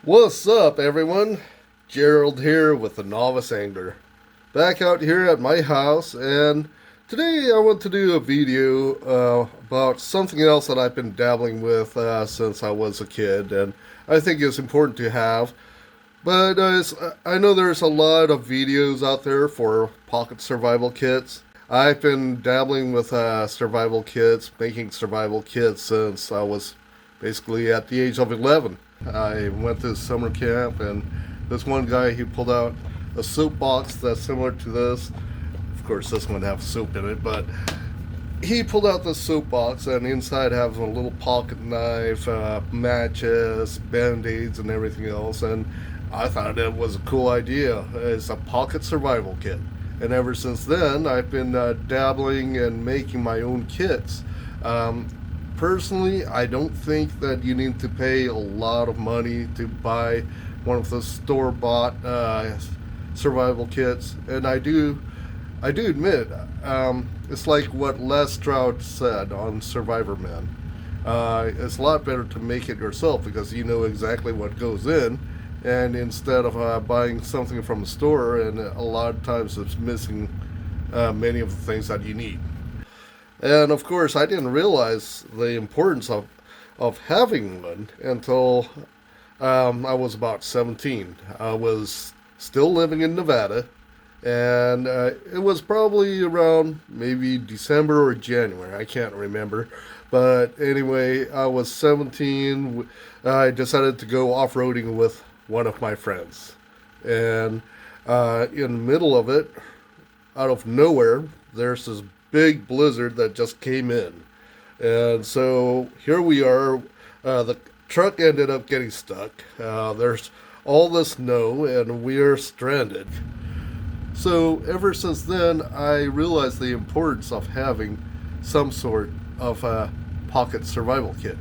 What's up, everyone? Gerald here with the Novice Angler. Back out here at my house, and today I want to do a video about something else that I've been dabbling with since I was a kid, and I think it's important to have. But I know there's a lot of videos out there for pocket survival kits. I've been dabbling with survival kits, making survival kits since I was basically at the age of 11. I went to summer camp, and this one guy, he pulled out a soap box that's similar to this. Of course, this one has soap in it, but he pulled out the soap box, and inside has a little pocket knife, matches, band-aids, and everything else. And I thought it was a cool idea. It's a pocket survival kit. And ever since then, I've been dabbling and making my own kits. Personally, I don't think that you need to pay a lot of money to buy one of the store-bought survival kits. And I do admit, it's like what Les Stroud said on Survivor Man. It's a lot better to make it yourself because you know exactly what goes in, and instead of buying something from a store, and a lot of times it's missing many of the things that you need. And of course, I didn't realize the importance of having one until I was about 17. I was still living in Nevada, and it was probably around maybe December or January. I can't remember. But anyway, I was 17. I decided to go off-roading with one of my friends. And in the middle of it, out of nowhere, there's this big blizzard that just came in. And so here we are. The truck ended up getting stuck. There's all this snow, and we are stranded. So ever since then, I realized the importance of having some sort of a pocket survival kit.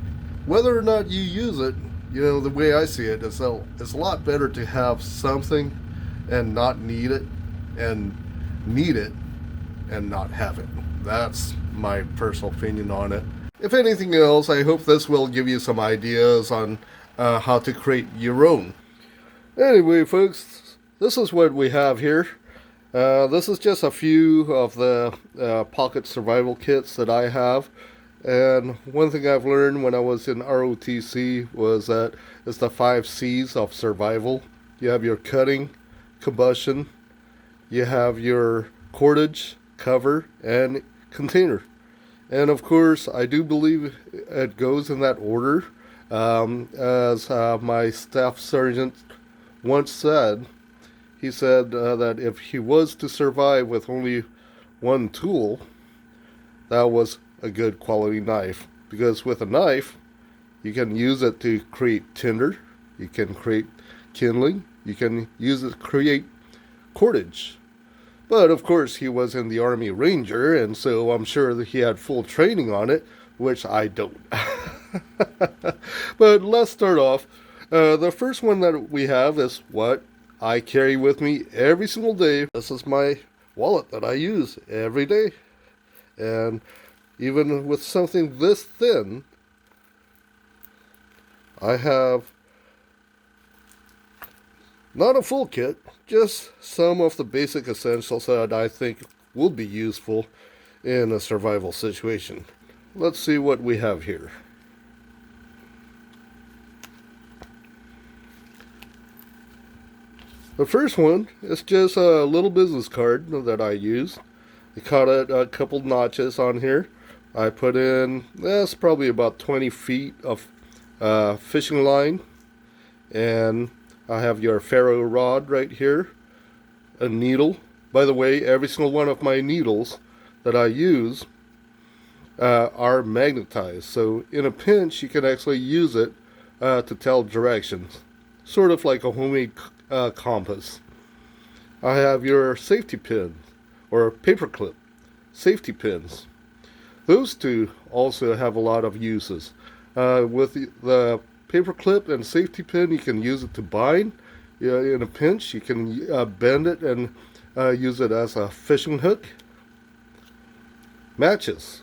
Whether or not you use it, you know, the way I see it is it's a lot better to have something and not need it, and need it and not have it. That's my personal opinion on it. If anything else, I hope this will give you some ideas on how to create your own. Anyway, folks, this is what we have here. This is just a few of the pocket survival kits that I have. And one thing I've learned when I was in ROTC was that it's the 5 C's of survival. You have your cutting, combustion, you have your cordage, cover, and container. And of course, I do believe it goes in that order. As my staff sergeant once said, he said that if he was to survive with only one tool, that was a good quality knife. Because with a knife, you can use it to create tinder, you can create kindling, you can use it to create cordage. But of course, he was in the Army Ranger, and so I'm sure that he had full training on it, which I don't. But let's start off. The first one that we have is what I carry with me every single day. This is my wallet that I use every day. And even with something this thin, I have not a full kit, just some of the basic essentials that I think will be useful in a survival situation. Let's see what we have here. The first one is just a little business card that I use. I cut it a couple notches on here. I put in, that's probably about 20 feet of fishing line, and I have your ferro rod right here, a needle. By the way, every single one of my needles that I use are magnetized. So in a pinch, you can actually use it to tell directions. Sort of like a homemade compass. I have your safety pins, or paperclip safety pins. Those two also have a lot of uses. With the paperclip and safety pin, you can use it to bind. In a pinch, you can bend it and use it as a fishing hook. Matches.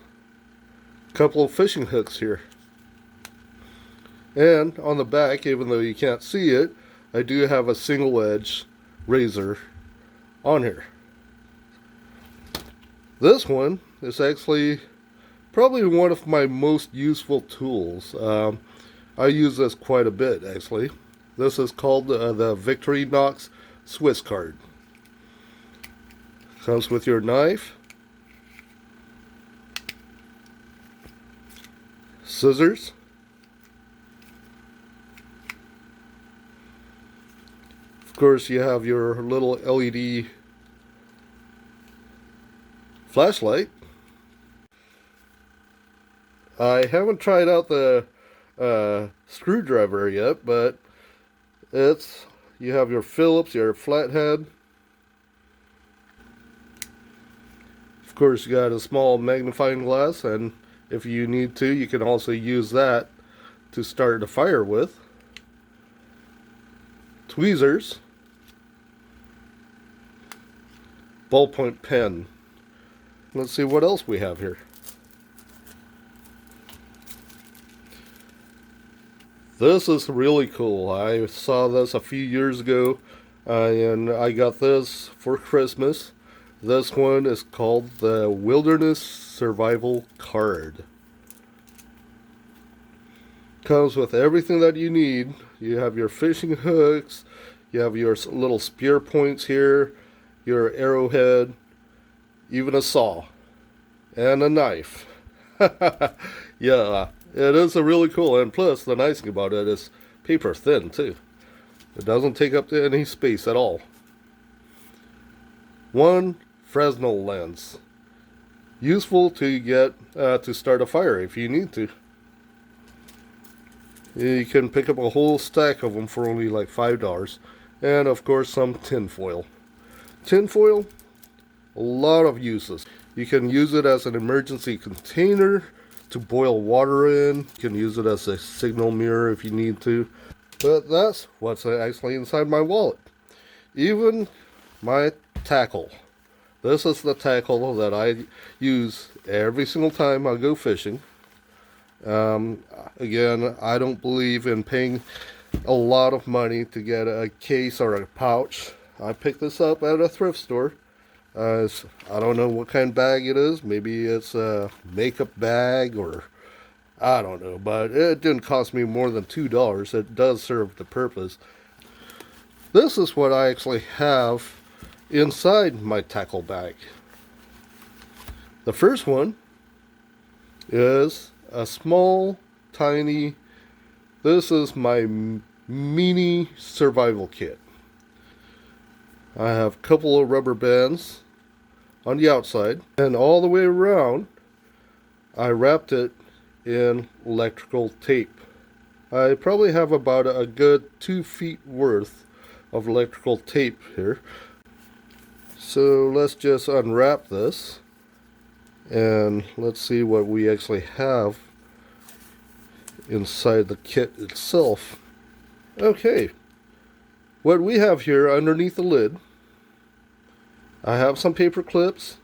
A couple of fishing hooks here. And on the back, even though you can't see it, I do have a single edge razor on here. This one is actually probably one of my most useful tools. I use this quite a bit, actually. This is called the Victorinox Swiss card. Comes with your knife, scissors, of course you have your little LED flashlight. I haven't tried out the screwdriver yet, but you have your Phillips, your flathead. Of course, you got a small magnifying glass, and if you need to, you can also use that to start a fire with. Tweezers, ballpoint pen. Let's see what else we have here. This is really cool. I saw this a few years ago, and I got this for Christmas. This one is called the Wilderness Survival Card. Comes with everything that you need. You have your fishing hooks, you have your little spear points here, your arrowhead, even a saw, and a knife. Yeah, it is a really cool, and plus the nice thing about it is paper thin too. It doesn't take up any space at all. One Fresnel lens, useful to get to start a fire if you need to. You can pick up a whole stack of them for only like $5, and of course some tinfoil. Tinfoil, a lot of uses. You can use it as an emergency container to boil water in. You can use it as a signal mirror if you need to. But that's what's actually inside my wallet. Even my tackle. This is the tackle that I use every single time I go fishing. Again, I don't believe in paying a lot of money to get a case or a pouch. I picked this up at a thrift store. I don't know what kind of bag it is. Maybe it's a makeup bag, or I don't know, but it didn't cost me more than $2. It does serve the purpose. This is what I actually have inside my tackle bag. The first one is a small, tiny, this is my mini survival kit. I have a couple of rubber bands on the outside, and all the way around I wrapped it in electrical tape. I probably have about a good 2 feet worth of electrical tape here. So let's just unwrap this and let's see what we actually have inside the kit itself. Okay, what we have here underneath the lid, I have some paper clips,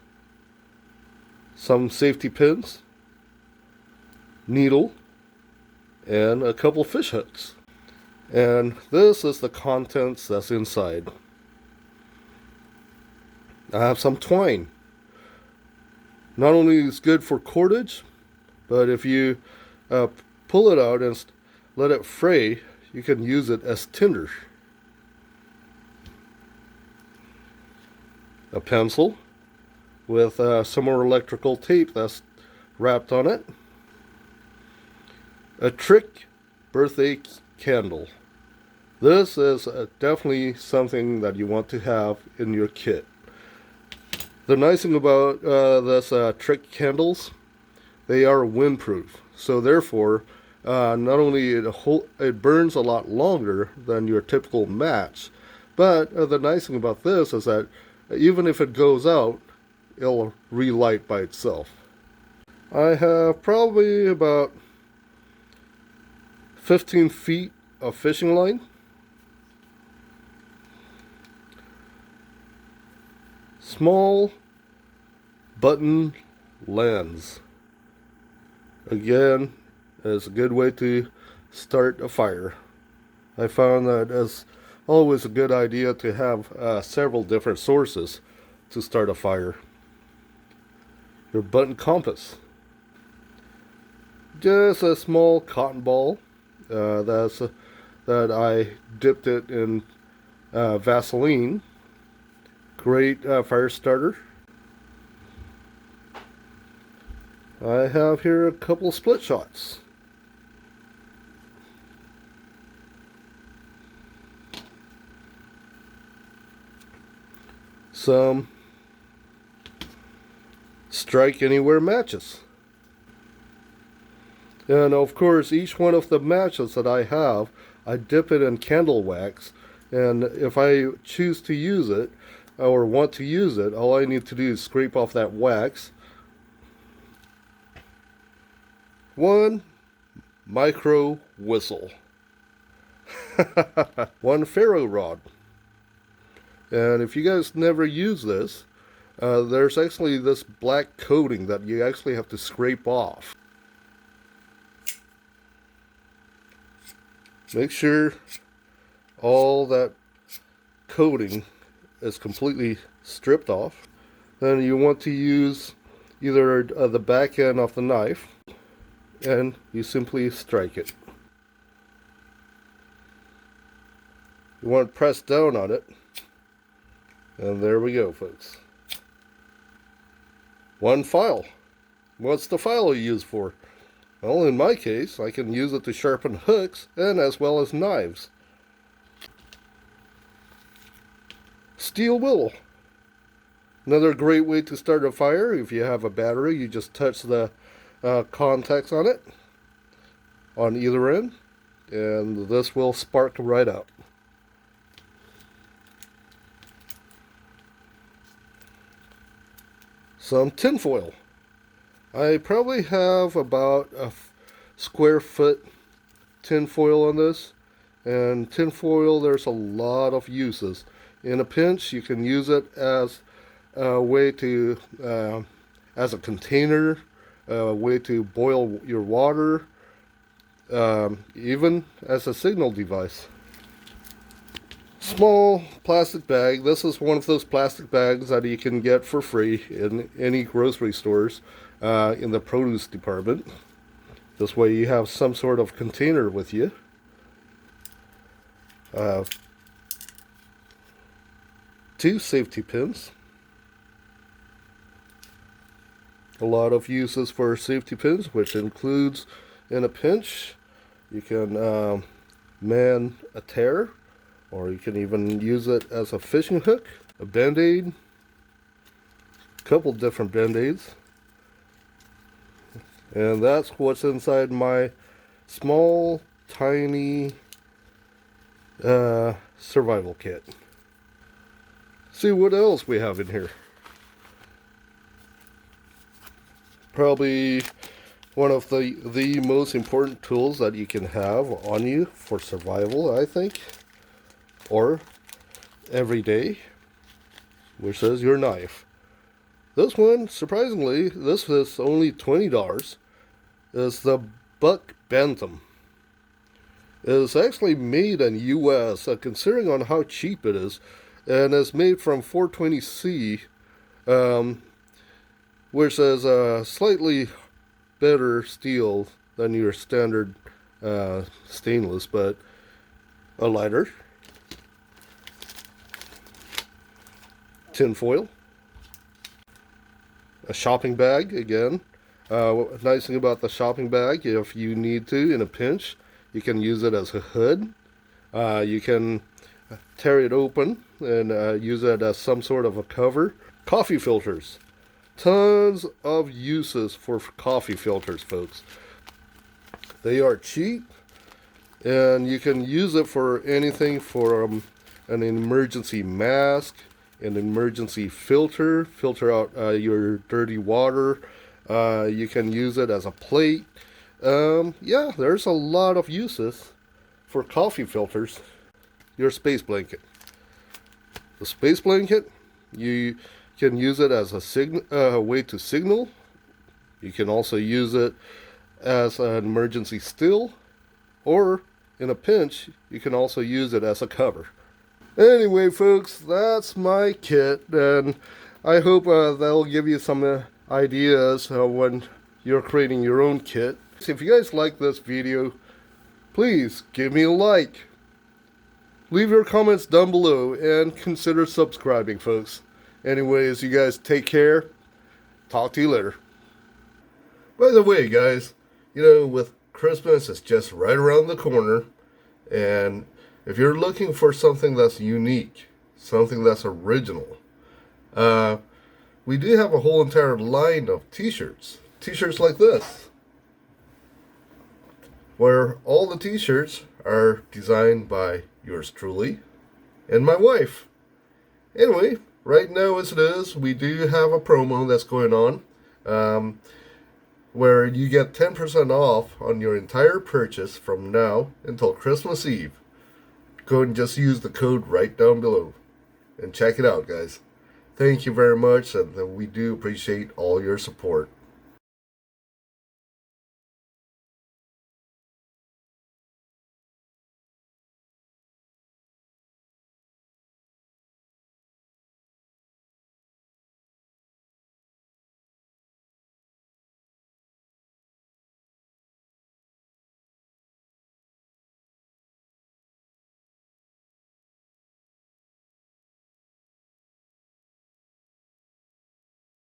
some safety pins, needle, and a couple fish hooks. And this is the contents that's inside. I have some twine. Not only is it good for cordage, but if you pull it out and let it fray, you can use it as tinder. A pencil with some more electrical tape that's wrapped on it. A trick birthday candle. This is definitely something that you want to have in your kit. The nice thing about this trick candles, they are windproof. So therefore, not only it burns a lot longer than your typical match, but the nice thing about this is that even if it goes out, it'll relight by itself. I have probably about 15 feet of fishing line. Small button lens. Again, it's a good way to start a fire. I found that it's always a good idea to have several different sources to start a fire. Your button compass. Just a small cotton ball that I dipped it in Vaseline. Great fire starter. I have here a couple split shots. Some strike anywhere matches. And of course, each one of the matches that I have, I dip it in candle wax, and if I choose to use it or want to use it, all I need to do is scrape off that wax. One micro whistle. One ferro rod. And if you guys never use this, there's actually this black coating that you actually have to scrape off. Make sure all that coating is completely stripped off. Then you want to use either the back end of the knife, and you simply strike it. You want to press down on it, and there we go, folks. One file. What's the file you use for? Well, in my case, I can use it to sharpen hooks and as well as knives. Steel wool. Another great way to start a fire. If you have a battery, you just touch the contacts on it on either end, and this will spark right up. Some tinfoil. I probably have about a square foot tinfoil on this, and tinfoil, there's a lot of uses. In a pinch, you can use it as a way to, as a container, a way to boil your water, even as a signal device. Small plastic bag. This is one of those plastic bags that you can get for free in any grocery stores in the produce department. This way you have some sort of container with you. Two safety pins. A lot of uses for safety pins, which includes, in a pinch, you can man a tear, or you can even use it as a fishing hook. A band-aid, a couple different band-aids. And that's what's inside my small, tiny survival kit. See what else we have in here. Probably one of the most important tools that you can have on you for survival, I think, or every day, which is your knife. This one, surprisingly, this is only $20. Is the Buck Bantam. It is actually made in US, considering on how cheap it is, and it's made from 420C, which is a slightly better steel than your standard stainless, but a lighter. Tinfoil. A shopping bag, again. Nice thing about the shopping bag, if you need to, in a pinch, you can use it as a hood. You can tear it open and use it as some sort of a cover. Coffee filters. Tons of uses for coffee filters, folks. They are cheap, and you can use it for anything from an emergency mask, an emergency filter out your dirty water. You can use it as a plate. Yeah, there's a lot of uses for coffee filters. Your space blanket. The space blanket, you can use it as a way to signal. You can also use it as an emergency still. or in a pinch, you can also use it as a cover. Anyway, folks, that's my kit, and I hope that'll give you some ideas when you're creating your own kit. If you guys like this video, please give me a like. Leave your comments down below and consider subscribing, folks. Anyways, you guys take care. Talk to you later. By the way, guys, with Christmas, it's just right around the corner. And if you're looking for something that's unique, something that's original, we do have a whole entire line of t-shirts. T-shirts like this, where all the t-shirts are designed by yours truly and my wife. Anyway, right now as it is, we do have a promo that's going on, where you get 10% off on your entire purchase from now until Christmas Eve. Go and just use the code right down below and check it out, guys. Thank you very much, and we do appreciate all your support.